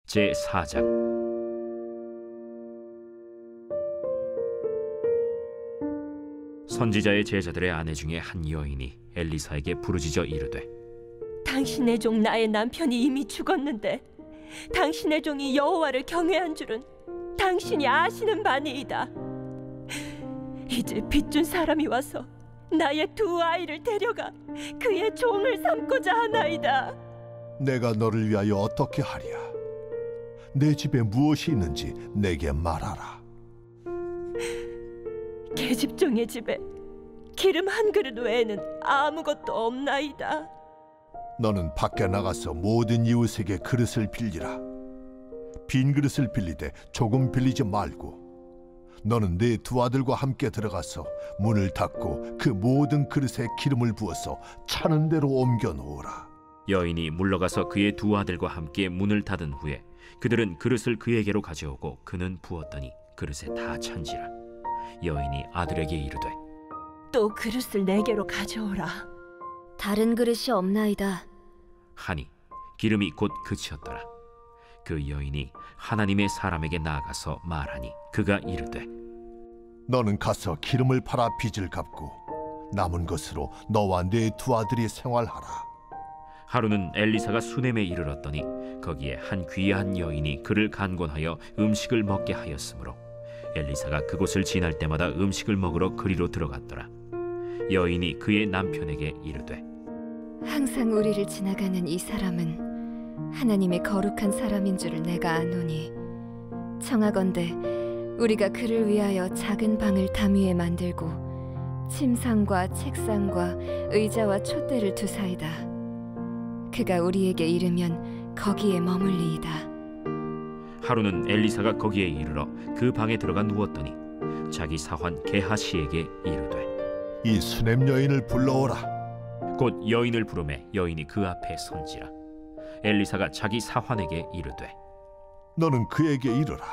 제4장. 선지자의 제자들의 아내 중에 한 여인이 엘리사에게 부르짖어 이르되, 당신의 종 나의 남편이 이미 죽었는데 당신의 종이 여호와를 경외한 줄은 당신이 아시는 바니이다. 이제 빚준 사람이 와서 나의 두 아이를 데려가 그의 종을 삼고자 하나이다. 내가 너를 위하여 어떻게 하랴? 내 집에 무엇이 있는지 내게 말하라. 계집종의 집에 기름 한 그릇 외에는 아무것도 없나이다. 너는 밖에 나가서 모든 이웃에게 그릇을 빌리라. 빈 그릇을 빌리되 조금 빌리지 말고, 너는 네 두 아들과 함께 들어가서 문을 닫고 그 모든 그릇에 기름을 부어서 차는 대로 옮겨 놓으라. 여인이 물러가서 그의 두 아들과 함께 문을 닫은 후에 그들은 그릇을 그에게로 가져오고 그는 부었더니 그릇에 다 찬지라. 여인이 아들에게 이르되, 또 그릇을 내게로 가져오라. 다른 그릇이 없나이다 하니 기름이 곧 그치었더라. 그 여인이 하나님의 사람에게 나아가서 말하니 그가 이르되, 너는 가서 기름을 팔아 빚을 갚고 남은 것으로 너와 네 두 아들이 생활하라. 하루는 엘리사가 수넴에 이르렀더니 거기에 한 귀한 여인이 그를 간곤하여 음식을 먹게 하였으므로 엘리사가 그곳을 지날 때마다 음식을 먹으러 그리로 들어갔더라. 여인이 그의 남편에게 이르되, 항상 우리를 지나가는 이 사람은 하나님의 거룩한 사람인 줄을 내가 아노니, 청하건대 우리가 그를 위하여 작은 방을 담 위에 만들고 침상과 책상과 의자와 촛대를 두사이다. 그가 우리에게 이르면 거기에 머물리이다. 하루는 엘리사가 거기에 이르러 그 방에 들어가 누웠더니 자기 사환 게하시에게 이르되, 이 수넴 여인을 불러오라. 곧 여인을 부르매 여인이 그 앞에 선지라. 엘리사가 자기 사환에게 이르되, 너는 그에게 이르라.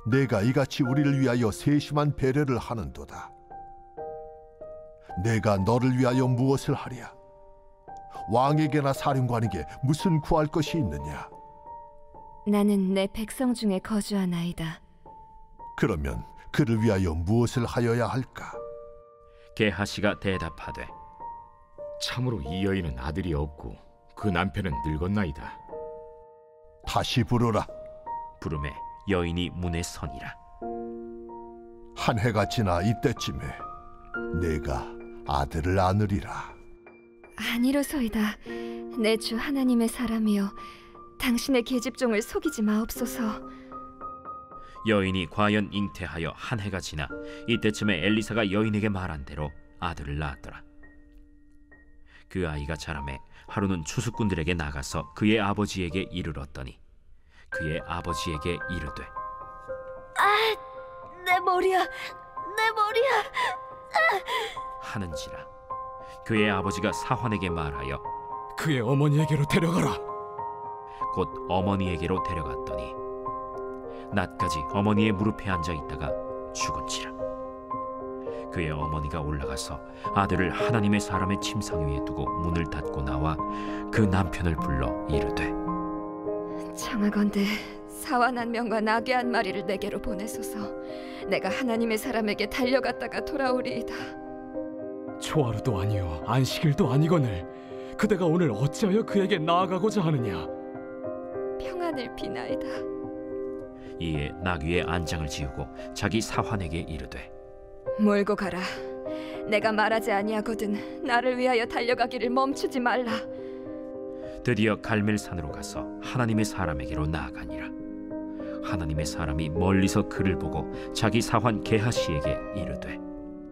내가 이같이 우리를 위하여 세심한 배려를 하는도다. 내가 너를 위하여 무엇을 하랴? 왕에게나 사령관에게 무슨 구할 것이 있느냐? 나는 내 백성 중에 거주하나이다. 그러면 그를 위하여 무엇을 하여야 할까? 게하시가 대답하되, 참으로 이 여인은 아들이 없고 그 남편은 늙었나이다. 다시 부르라. 부르매 여인이 문에 서니라. 한 해가 지나 이때쯤에 내가 아들을 안으리라. 아니로소이다. 내 주 하나님의 사람이여, 당신의 계집종을 속이지 마옵소서. 여인이 과연 잉태하여 한 해가 지나 이때쯤에 엘리사가 여인에게 말한 대로 아들을 낳았더라. 그 아이가 자라매 하루는 추수꾼들에게 나가서 그의 아버지에게 이르렀더니 그의 아버지에게 이르되, 내 머리야, 내 머리야. 하는지라. 그의 아버지가 사환에게 말하여 그의 어머니에게로 데려가라. 곧 어머니에게로 데려갔더니 낮까지 어머니의 무릎에 앉아 있다가 죽은지라. 그의 어머니가 올라가서 아들을 하나님의 사람의 침상 위에 두고 문을 닫고 나와 그 남편을 불러 이르되, 청하건대 사완 한 명과 나귀 한 마리를 내게로 보내소서. 내가 하나님의 사람에게 달려갔다가 돌아오리이다. 초하루도 아니요 안식일도 아니거늘 그대가 오늘 어찌하여 그에게 나아가고자 하느냐? 평안을 비나이다. 이에 나귀의 안장을 지우고 자기 사환에게 이르되, 몰고 가라. 내가 말하지 아니하거든 나를 위하여 달려가기를 멈추지 말라. 드디어 갈멜산으로 가서 하나님의 사람에게로 나아가니라. 하나님의 사람이 멀리서 그를 보고 자기 사환 게하시에게 이르되,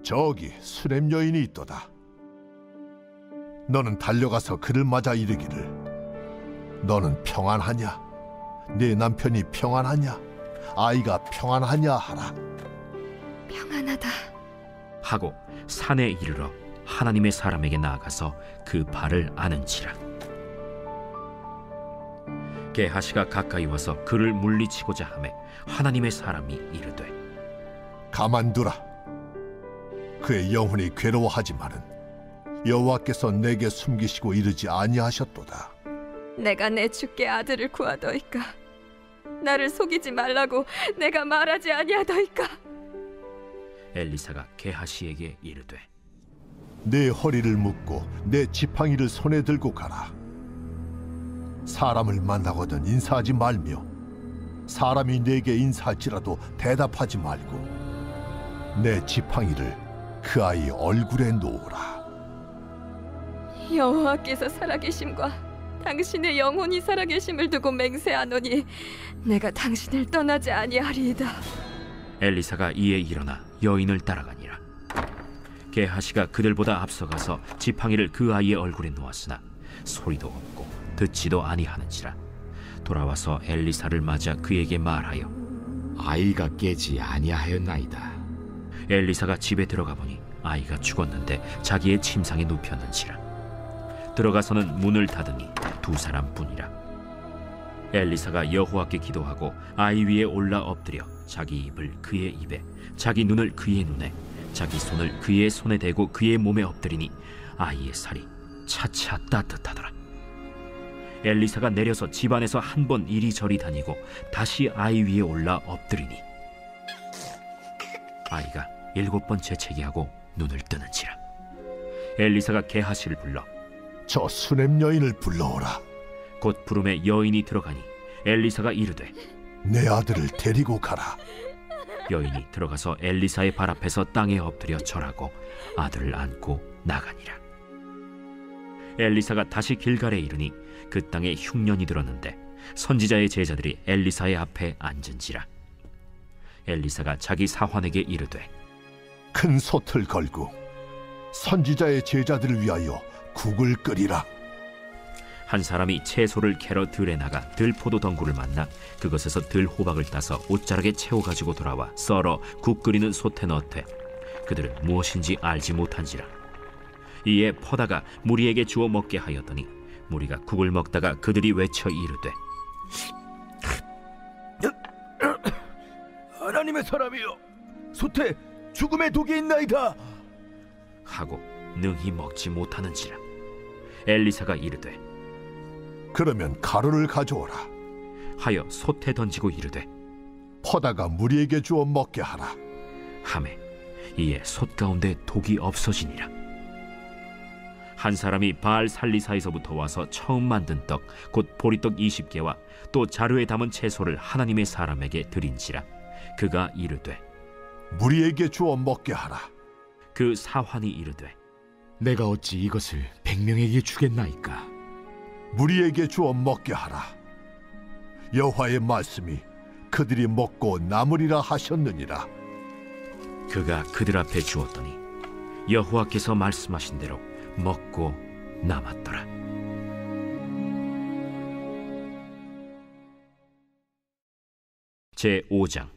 저기 수넴 여인이 있도다. 너는 달려가서 그를 맞아 이르기를, 너는 평안하냐? 네 남편이 평안하냐? 아이가 평안하냐 하라. 평안하다 하고 산에 이르러 하나님의 사람에게 나아가서 그 발을 아는지라. 게하시가 가까이 와서 그를 물리치고자 하매 하나님의 사람이 이르되, 가만두라. 그의 영혼이 괴로워하지만은 여호와께서 내게 숨기시고 이르지 아니하셨도다. 내가 내 주께 아들을 구하더이까. 나를 속이지 말라고 내가 말하지 아니하더이까. 엘리사가 게하시에게 이르되 내 허리를 묶고 내 지팡이를 손에 들고 가라. 사람을 만나거든 인사하지 말며 사람이 내게 인사할지라도 대답하지 말고 내 지팡이를 그 아이 얼굴에 놓으라. 여호와께서 살아계심과 당신의 영혼이 살아계심을 두고 맹세하노니 내가 당신을 떠나지 아니하리이다. 엘리사가 이에 일어나 여인을 따라가니라. 게하시가 그들보다 앞서가서 지팡이를 그 아이의 얼굴에 놓았으나 소리도 없고 듣지도 아니하는지라. 돌아와서 엘리사를 맞아 그에게 말하여 아이가 깨지 아니하였나이다. 엘리사가 집에 들어가 보니 아이가 죽었는데 자기의 침상에 눕혔는지라. 들어가서는 문을 닫으니 두 사람뿐이라. 엘리사가 여호와께 기도하고 아이 위에 올라 엎드려 자기 입을 그의 입에 자기 눈을 그의 눈에 자기 손을 그의 손에 대고 그의 몸에 엎드리니 아이의 살이 차차 따뜻하더라. 엘리사가 내려서 집안에서 한 번 이리저리 다니고 다시 아이 위에 올라 엎드리니 아이가 7번 재채기하고 눈을 뜨는지라. 엘리사가 게하시를 불러 저 수냄 여인을 불러오라. 곧 부름에 여인이 들어가니 엘리사가 이르되 내 아들을 데리고 가라. 여인이 들어가서 엘리사의 발 앞에서 땅에 엎드려 절하고 아들을 안고 나가니라. 엘리사가 다시 길갈에 이르니 그 땅에 흉년이 들었는데 선지자의 제자들이 엘리사의 앞에 앉은지라. 엘리사가 자기 사환에게 이르되 큰 솥을 걸고 선지자의 제자들을 위하여 국을 끓이라. 한 사람이 채소를 캐러 들에 나가 들포도 덩굴을 만나 그것에서 들호박을 따서 옷자락에 채워가지고 돌아와 썰어 국 끓이는 솥에 넣되 그들은 무엇인지 알지 못한지라. 이에 퍼다가 무리에게 주어 먹게 하였더니 무리가 국을 먹다가 그들이 외쳐 이르되 하나님의 사람이여, 솥에 죽음의 독이 있나이다 하고 능히 먹지 못하는지라. 엘리사가 이르되 그러면 가루를 가져오라. 하여 솥에 던지고 이르되 퍼다가 무리에게 주어 먹게 하라. 하매 이에 솥 가운데 독이 없어지니라. 한 사람이 바알 살리사에서부터 와서 처음 만든 떡 곧 보리떡 20개와 또 자루에 담은 채소를 하나님의 사람에게 드린지라. 그가 이르되 무리에게 주어 먹게 하라. 그 사환이 이르되 내가 어찌 이것을 100명에게 주겠나이까? 무리에게 주어 먹게 하라. 여호와의 말씀이 그들이 먹고 남으리라 하셨느니라. 그가 그들 앞에 주었더니 여호와께서 말씀하신 대로 먹고 남았더라. 제 5장.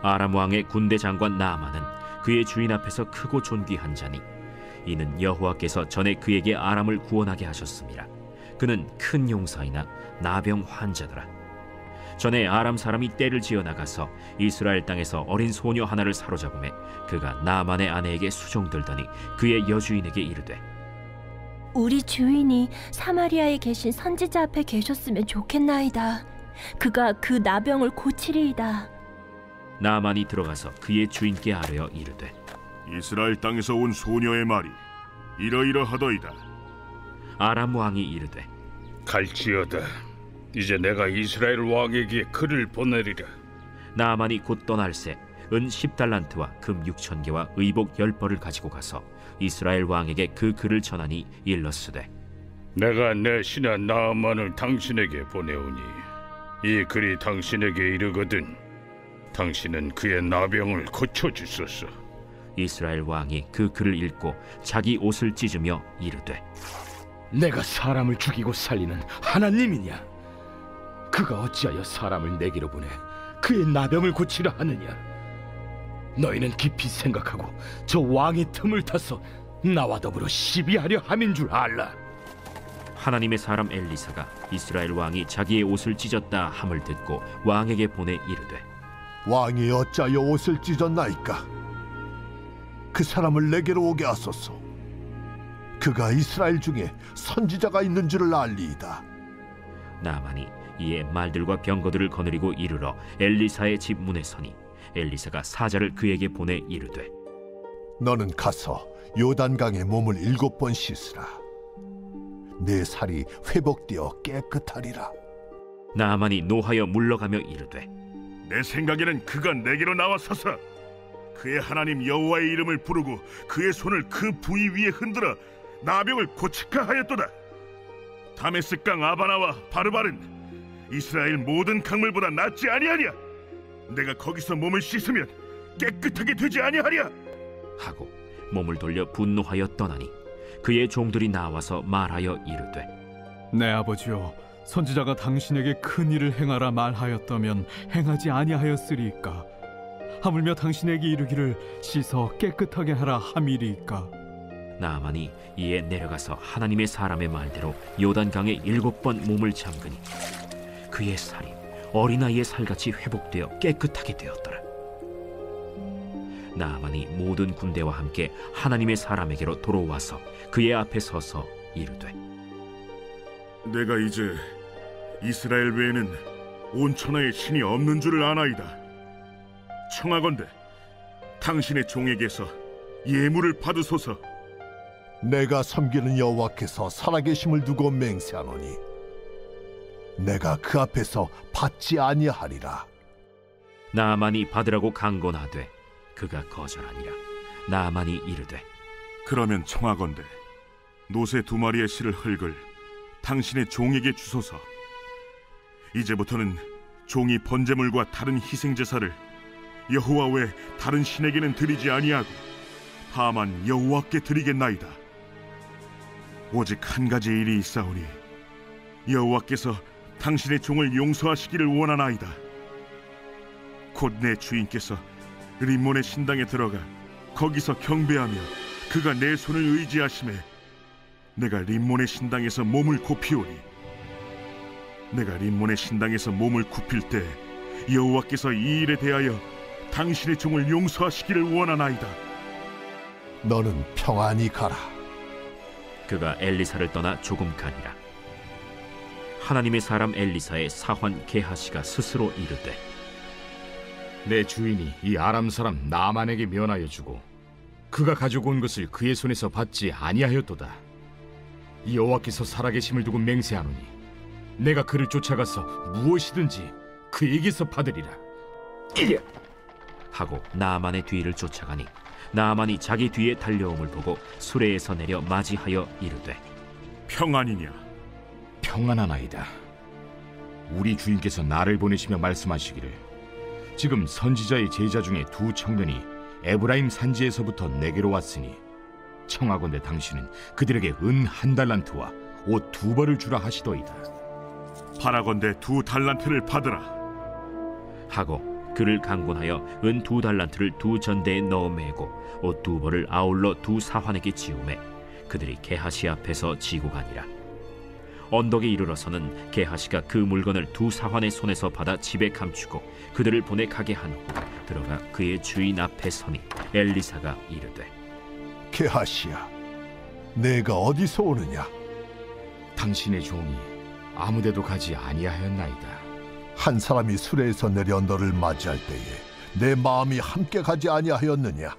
아람 왕의 군대 장관 나아만은 그의 주인 앞에서 크고 존귀한 자니 이는 여호와께서 전에 그에게 아람을 구원하게 하셨습니다. 그는 큰 용사이나 나병 환자더라. 전에 아람 사람이 떼를 지어 나가서 이스라엘 땅에서 어린 소녀 하나를 사로잡음에 그가 나아만의 아내에게 수종들더니 그의 여주인에게 이르되 우리 주인이 사마리아에 계신 선지자 앞에 계셨으면 좋겠나이다. 그가 그 나병을 고치리이다. 나아만이 들어가서 그의 주인께 아뢰어 이르되 이스라엘 땅에서 온 소녀의 말이 이러이러하더이다. 아람 왕이 이르되 갈지어다. 이제 내가 이스라엘 왕에게 글을 보내리라. 나아만이 곧 떠날새 은 10달란트와 금 6,000개와 의복 10벌을 가지고 가서 이스라엘 왕에게 그 글을 전하니 일렀으되 내가 내 신하 나아만을 당신에게 보내오니 이 글이 당신에게 이르거든 당신은 그의 나병을 고쳐주소서. 이스라엘 왕이 그 글을 읽고 자기 옷을 찢으며 이르되 내가 사람을 죽이고 살리는 하나님이냐? 그가 어찌하여 사람을 내게로 보내 그의 나병을 고치려 하느냐? 너희는 깊이 생각하고 저 왕의 틈을 타서 나와 더불어 시비하려 함인 줄 알라. 하나님의 사람 엘리사가 이스라엘 왕이 자기의 옷을 찢었다 함을 듣고 왕에게 보내 이르되 왕이 어찌하여 옷을 찢었나이까? 그 사람을 내게로 오게 하소서. 그가 이스라엘 중에 선지자가 있는 줄을 알리이다. 나아만이 이에 말들과 병거들을 거느리고 이르러 엘리사의 집 문에 서니 엘리사가 사자를 그에게 보내 이르되 너는 가서 요단강에 몸을 7번 씻으라. 내 살이 회복되어 깨끗하리라. 나아만이 노하여 물러가며 이르되 내 생각에는 그가 내게로 나와서서 그의 하나님 여호와의 이름을 부르고 그의 손을 그 부위 위에 흔들어 나병을 고칠까 하였도다. 다메스강 아바나와 바르바른 이스라엘 모든 강물보다 낫지 아니하냐? 내가 거기서 몸을 씻으면 깨끗하게 되지 아니하랴? 하고 몸을 돌려 분노하여 떠나니 그의 종들이 나와서 말하여 이르되 내 아버지여, 선지자가 당신에게 큰 일을 행하라 말하였다면 행하지 아니하였으리이까? 하물며 당신에게 이르기를 씻어 깨끗하게 하라 함이리이까? 나아만이 이에 내려가서 하나님의 사람의 말대로 요단강에 7번 몸을 잠그니 그의 살이 어린아이의 살같이 회복되어 깨끗하게 되었더라. 나아만이 모든 군대와 함께 하나님의 사람에게로 돌아와서 그의 앞에 서서 이르되 내가 이제 이스라엘 외에는 온 천하에 신이 없는 줄을 아나이다. 청하건대 당신의 종에게서 예물을 받으소서. 내가 섬기는 여호와께서 살아계심을 두고 맹세하노니 내가 그 앞에서 받지 아니하리라. 나아만이 받으라고 강권하되 그가 거절하니라. 나아만이 이르되 그러면 청하건대 노새 2마리의 실을 흙을 당신의 종에게 주소서. 이제부터는 종이 번제물과 다른 희생제사를 여호와 외 다른 신에게는 드리지 아니하고 다만 여호와께 드리겠나이다. 오직 한 가지 일이 있사오니 여호와께서 당신의 종을 용서하시기를 원하나이다. 곧 내 주인께서 림몬의 신당에 들어가 거기서 경배하며 그가 내 손을 의지하심에 내가 림몬의 신당에서 몸을 굽히오니 내가 림몬의 신당에서 몸을 굽힐 때 여호와께서 이 일에 대하여 당신의 종을 용서하시기를 원하나이다. 너는 평안히 가라. 그가 엘리사를 떠나 조금 가니라. 하나님의 사람 엘리사의 사환 게하시가 스스로 이르되 내 주인이 이 아람 사람 나아만에게 면하여 주고 그가 가지고 온 것을 그의 손에서 받지 아니하였도다. 이 여호와께서 살아계심을 두고 맹세하노니 내가 그를 쫓아가서 무엇이든지 그에게서 받으리라. 하고 나아만의 뒤를 쫓아가니 나아만이 자기 뒤에 달려옴을 보고 수레에서 내려 맞이하여 이르되 평안이냐? 평안하나이다. 우리 주인께서 나를 보내시며 말씀하시기를 지금 선지자의 제자 중에 2 청년이 에브라임 산지에서부터 내게로 왔으니 청하건대 당신은 그들에게 은 1달란트와 옷 2벌을 주라 하시더이다. 바라건대 2 달란트를 받으라. 하고 그를 강권하여 은 2달란트를 2 전대에 넣어 매고 옷 2벌을 아울러 2 사환에게 지우매 그들이 게하시 앞에서 지고 가니라. 언덕에 이르러서는 게하시가 그 물건을 2 사환의 손에서 받아 집에 감추고 그들을 보내 가게 한 후 들어가 그의 주인 앞에 서니 엘리사가 이르되 게하시야, 내가 어디서 오느냐? 당신의 종이 아무데도 가지 아니하였나이다. 한 사람이 수레에서 내려 너를 맞이할 때에 내 마음이 함께 가지 아니하였느냐?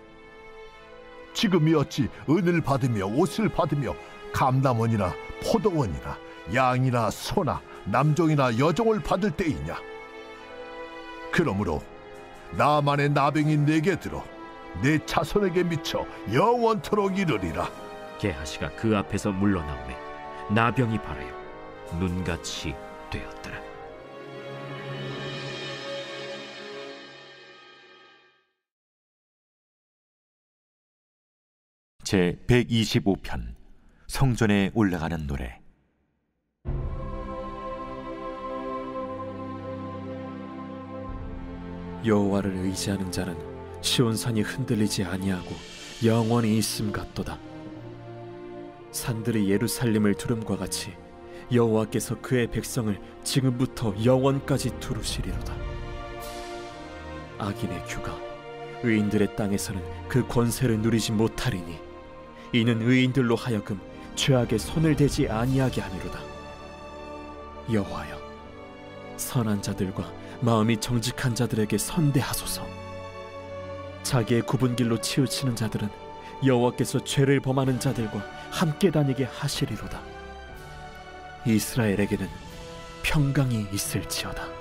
지금이 어찌 은을 받으며 옷을 받으며 감남원이나 포도원이나 양이나 소나 남종이나 여종을 받을 때이냐? 그러므로 나만의 나병이 내게 들어 내 자손에게 미쳐 영원토록 이르리라. 게하시가 그 앞에서 물러나오매 나병이 발하여 눈같이 되었더라. 제 125편 성전에 올라가는 노래. 여호와를 의지하는 자는 시온산이 흔들리지 아니하고 영원히 있음 같도다. 산들이 예루살렘을 두름과 같이 여호와께서 그의 백성을 지금부터 영원까지 두루시리로다. 악인의 규가 의인들의 땅에서는 그 권세를 누리지 못하리니 이는 의인들로 하여금 죄악에 손을 대지 아니하게 하미로다. 여호와여, 선한 자들과 마음이 정직한 자들에게 선대하소서. 자기의 굽은 길로 치우치는 자들은 여호와께서 죄를 범하는 자들과 함께 다니게 하시리로다. 이스라엘에게는 평강이 있을지어다.